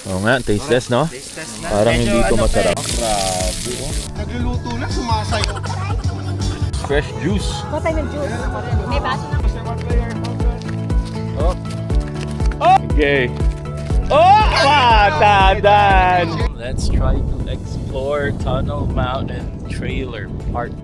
Oo nga, taste test, no? Taste test na. Parang Medyo hindi ko ano masarap. pa Grabe, oh. Nagluluto na, sumasayaw. Fresh juice. Patay ng juice. May baso na. Okay. Oh, matadan! Let's try to explore Tunnel Mountain Trailer Park.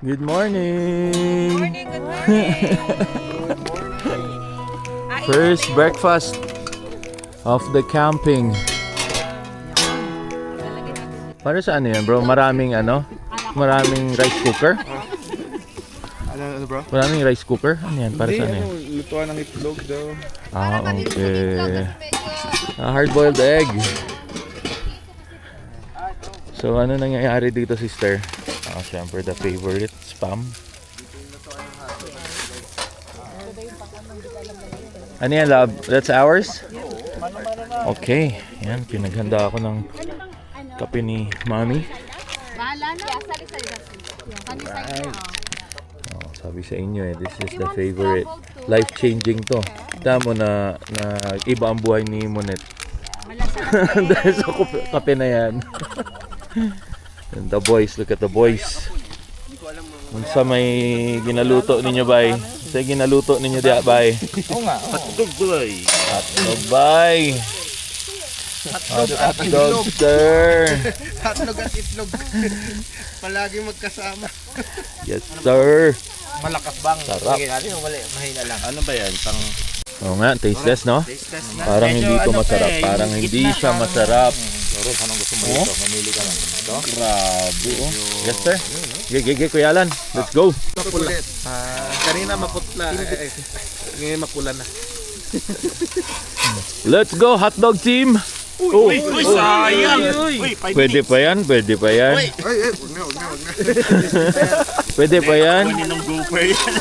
Good morning! Morning, good morning. First breakfast of the camping. Para sa ano yan, bro? Maraming rice cooker? Ano bro? Maraming rice cooker? Ano yan? Para sa ano yan? Lutuan ng itlog daw. Ah, okay. Hard-boiled egg. So, ano nangyayari dito, sister? Siyempre, the favorite, spam. Ano yan, love? That's ours? Okay. Yan, pinaghanda ako ng kape ni Mami. Bahala na. Sabi sa inyo this is the favorite. Life-changing to. Tama mo na iba ang buhay ni Monet. Dahil sa kape na yan. And the boys, look at the boys. Unsa may ginaluto ninyo, bay? Sa ginaluto ninyo diya, bay? Oo nga. Hotdog boy. Hotdog, bay. Hotdog, sir. Hotdog at itlog. Palagi magkasama. Yes, sir. Malakas bang? Sarap. Sige natin, mahina lang. Ano ba yan? Oo nga, taste test, no? Taste test na. Parang Medyo hindi to ano pa masarap. eh, Parang yung hindi gitna siya parang- masarap. Loro, anong gusto mo Oh? ito? Mamili ka lang. Ito? Grabe, oh. Yes, sir. Gigi, Kuya Alan. Let's go. Mapulit. Kanina maputla. Ngayon mapula na. Let's go, hotdog team. Oh, Uy, sayang! Uy, 5 pwede pa yan, pwede pa yan. Ay, huwag na. Pwede pa yan. ng gopher yan.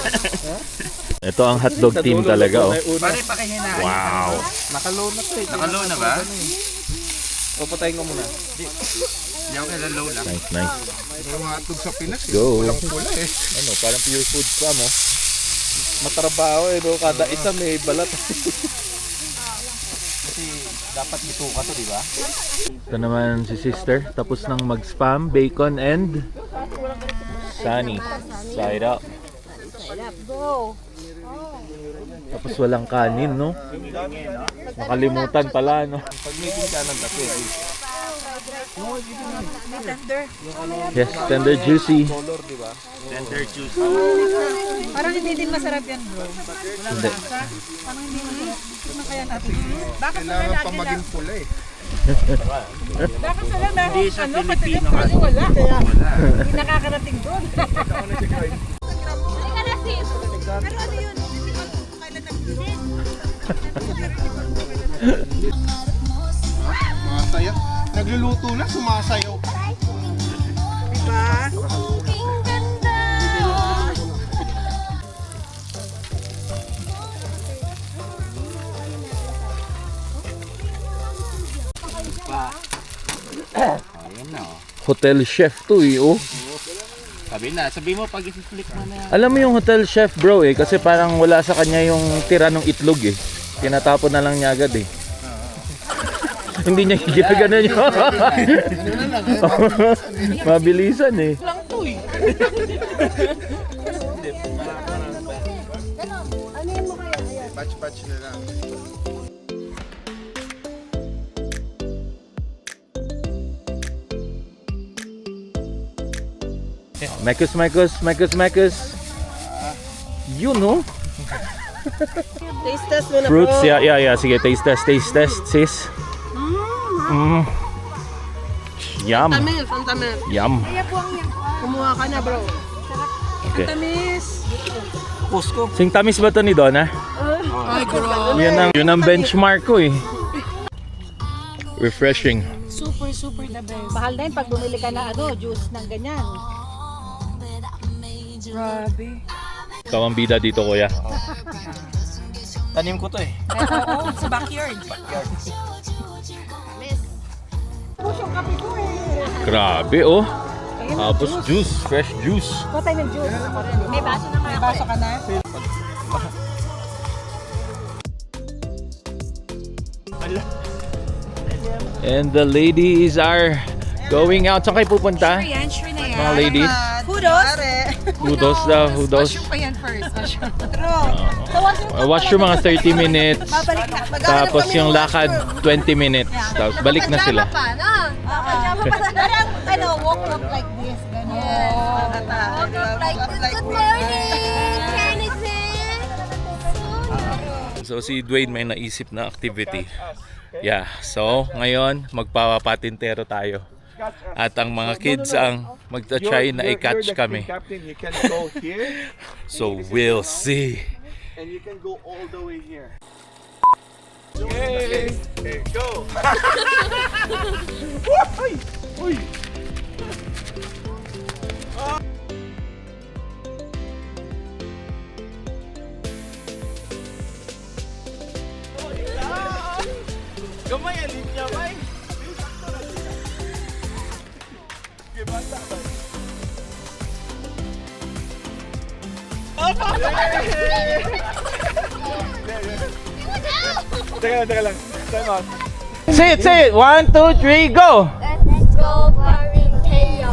Ito ang hotdog team talaga, oh. Pare, pakihinahin. Wow. Nakalow na to eh. Nakalow na ba? O, patayin ko muna. Hindi ako kailan low lang. Nice, nice. Ang hotdog sa Pinas, Go. walang pula eh. Ano, parang pure food spam, oh. Matrabaho eh, no? Kada isa may balat. Kasi dapat bituka to, di ba? Ito naman si sister. Tapos nang mag-spam, bacon and sunny. Side up. Go. Tapos walang kanin, no? Nakalimutan pala, no? Pag may ginkanan na pwede. May tender. Yes, tender juicy. Color, di ba? Tender juice. Parang hindi din masarap yan, bro. Hindi. Parang hindi na kaya natin. Bakit Kailangan pa maging pula eh. Bakit sila na Hindi sa Pilipino kasi kasi. wala. Kaya hindi nakakarating doon. Pero ano yun? Kailan nag-visit? Mga saya. Nagluluto na, sumasayaw. Diba? Ayun na, oh. Hotel chef to, eh, oh. Sabi mo pag i-flick mo na. Alam mo yung hotel chef, bro, eh, kasi parang wala sa kanya yung tira ng itlog, eh. Tinatapon na lang niya agad, eh. Hindi niya gigipaganan yun. Mabilisan, eh. Lang to eh. Patch-patch na lang. Mekus. You know? Taste test mo na, Fruits, bro. yeah. Sige, taste test, sis. Yum. Tamis, ang tamis. Yum. Kumuha ka na, bro. Okay. Tamis. Cusco. Sing tamis ba to ni Donna? Ay, bro. Yun ang benchmark ko, eh. Refreshing. Super the best. Mahal na yun pag bumili ka na juice ng ganyan. Grabe. Ikaw ang bida dito, kuya. Tanim ko to eh. Oo, sa backyard. kape ko eh. Grabe oh. Tapos juice, fresh juice. Kuha tayo ng juice. May baso na nga. May baso ka na? And the ladies are going out. Saan kayo pupunta? Yan, sure na yan. Mga ladies? Kudos. Hudos daw, hudos. Washroom pa yan first. Washroom. Washroom mga 30 minutes. Babalik na. Tapos yung lakad 20 minutes. Tapos balik na sila. Parang ano, walk like this. Ganyan. Good morning, Kennison. So si Dwayne may naisip na activity. Yeah, so ngayon magpapatintero tayo. At ang mga kids ang magta-try na i-catch kami. Captain, you can go here. So we'll see. And you can go all the way here. Yay! Okay, go! Uy! Uy! Gamay, alin niya, bay! Teka lang. Time out. Say it! 1, 2, 3, go! Let's go, Pariteo.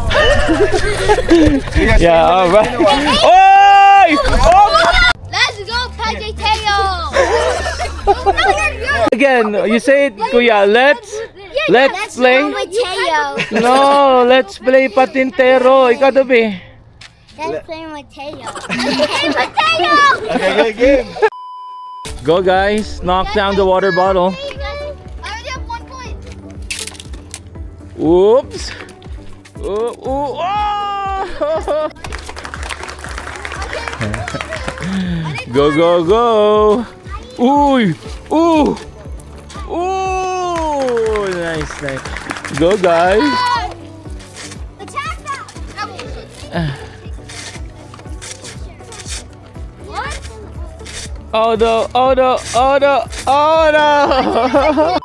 Yeah, alright. Oy! Oh! Let's go, Pariteo. Again, you say it, Kuya. Let's play. Mateo. No, let's play patintero. Ikaw Dobi. Let's play Mateo. Hey, Mateo. Okay, game. Go guys, knock down the water bottle. I already have 1 point. Oops. Ooh, ooh, oh! Go, go, go. Uy! Ooh! Ooh! Nice, nice. Go guys. Attack that. What? Oh no, oh no, oh no, oh no!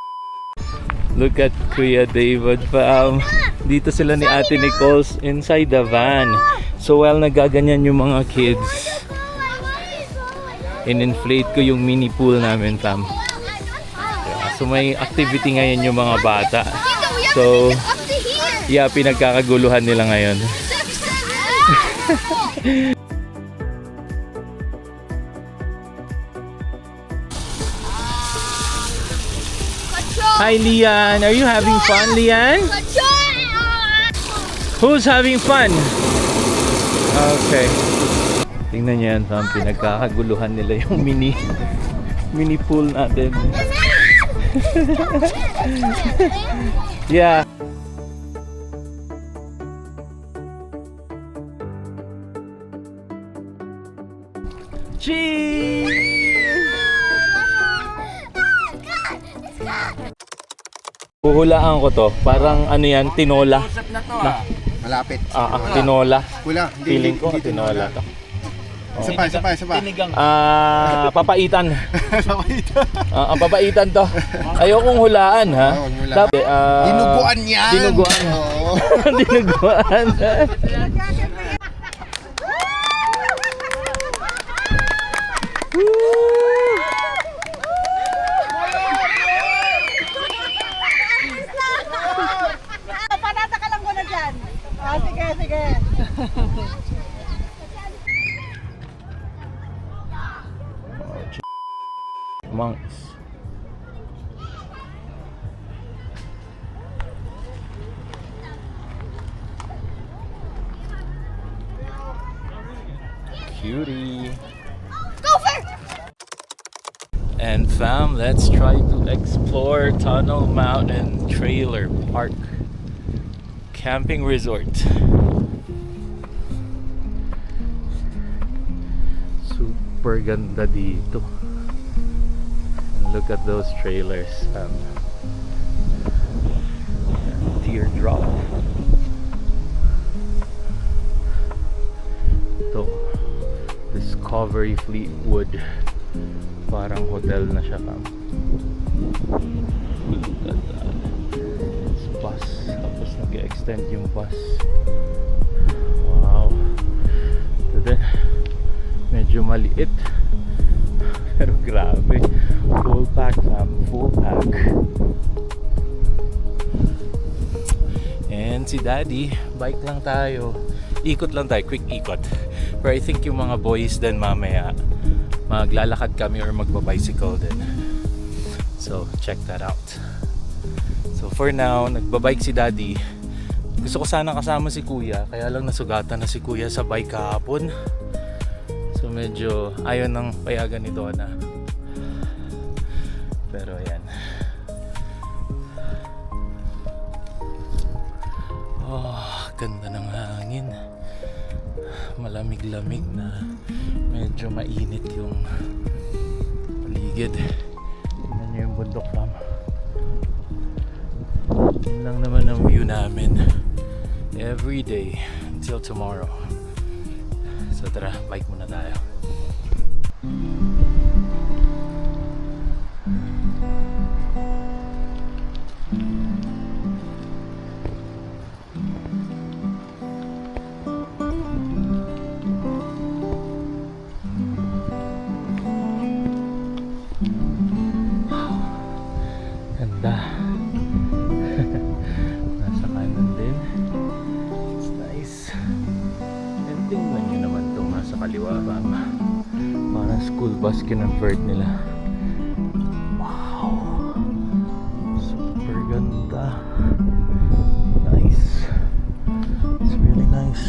Look at Kuya David fam. Dito sila ni Ate Nicole's inside the van. So while nagaganyan yung mga kids, in-inflate ko yung mini pool namin fam. Yeah, so may activity ngayon yung mga bata. So yeah, pinagkakaguluhan nila ngayon. Hi Lian, are you having fun Lian? Who's having fun? Okay. Tingnan niyo yan fam, pinagkakaguluhan nila yung mini pool natin. Yeah. Cheese! Huhulaan ko to, parang ano yan, tinola. Malapit. Tinola. Wala. Feeling ko, tinola to. Isa pa. Papaitan. Papaitan to. Ayokong hulaan ha. Wag mo hulaan. Tapos, Dinuguan yan. Dinuguan. Oo. Dinuguan. Panata ka lang muna dyan. Sige, sige. Monks. Cutie. And fam, let's try to explore Tunnel Mountain Trailer Park Camping Resort. Super ganda dito. And look at those trailers, fam. Teardrop. Ito, Discovery Fleetwood. Parang hotel na siya, fam. Look at that. It's bus. extend yung bus. Wow. Ito din, medyo maliit. Pero grabe. Full pack fam, full pack. And si Daddy, bike lang tayo. Ikot lang tayo, quick ikot. Pero I think yung mga boys din mamaya maglalakad kami or magbabicycle din. So check that out. So for now, nagbabike si Daddy. Gusto ko sana kasama si Kuya, kaya lang nasugatan na si Kuya sa bike kahapon. So medyo ayaw nang payagan ni Donna. Pero ayan. Oh, ganda ng hangin. Malamig-lamig na medyo mainit yung paligid. Tingnan nyo yung bundok fam. Yun lang naman ang view namin every day until tomorrow. So tara, bike muna tayo. Ganda. Nasa kanan din. It's nice. And tingnan nyo naman itong nasa kaliwa fam. Parang school bus kinonvert nila. Wow. Super ganda. Nice. It's really nice.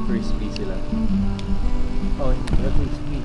Frisbee sila. Oh, yung frisbee.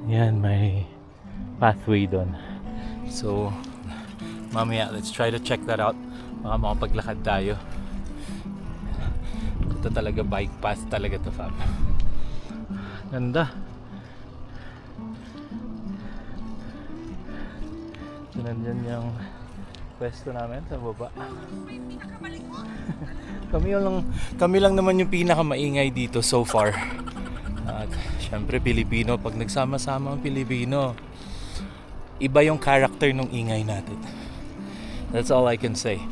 Yan, may pathway doon. So, mamaya, let's try to check that out. Baka makapaglakad tayo. Ito talaga, bike path talaga to fam. Ganda. So nandyan yung pwesto namin sa baba. kami lang naman yung pinakamaingay dito so far. At syempre Pilipino, pag nagsama-sama ang Pilipino, iba yung character ng ingay natin. That's all I can say.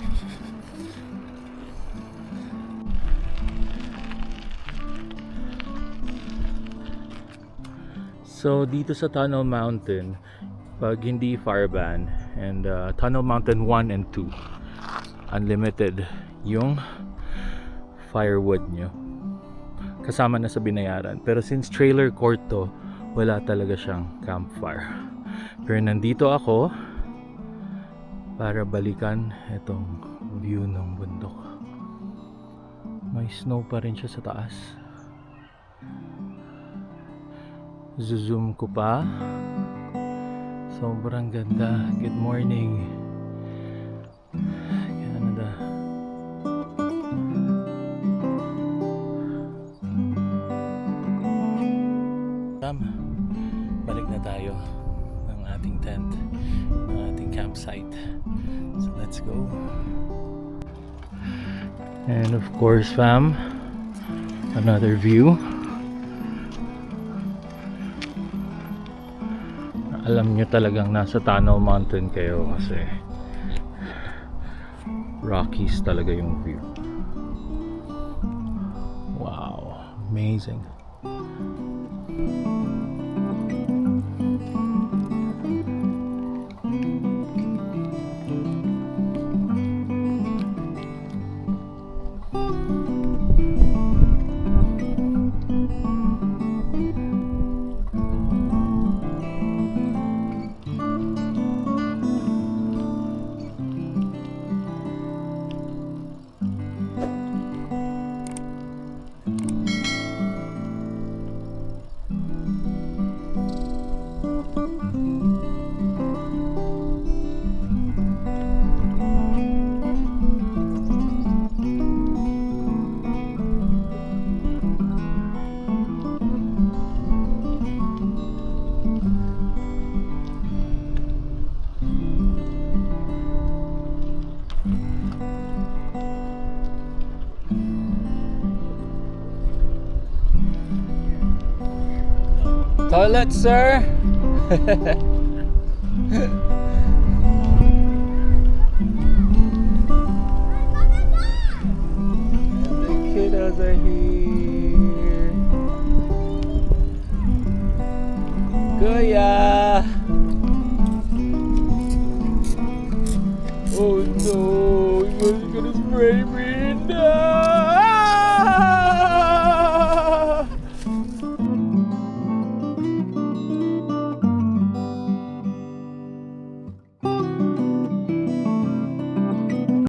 So dito sa Tunnel Mountain, pag hindi fire ban, and Tunnel Mountain 1 and 2, unlimited yung firewood nyo. Kasama na sa binayaran. Pero since trailer court to, wala talaga siyang campfire. Pero nandito ako para balikan itong view ng bundok. May snow pa rin siya sa taas. Zoom ko pa. Sobrang ganda. Good morning, Canada. Balik na tayo ng ating tent, ng ating campsite. So let's go. And of course, fam, another view. Alam nyo talagang nasa Tunnel Mountain kayo kasi Rockies talaga yung view. Wow, amazing. Toilet, sir. The kiddos are here. Kuya. Oh no, he was gonna spray me.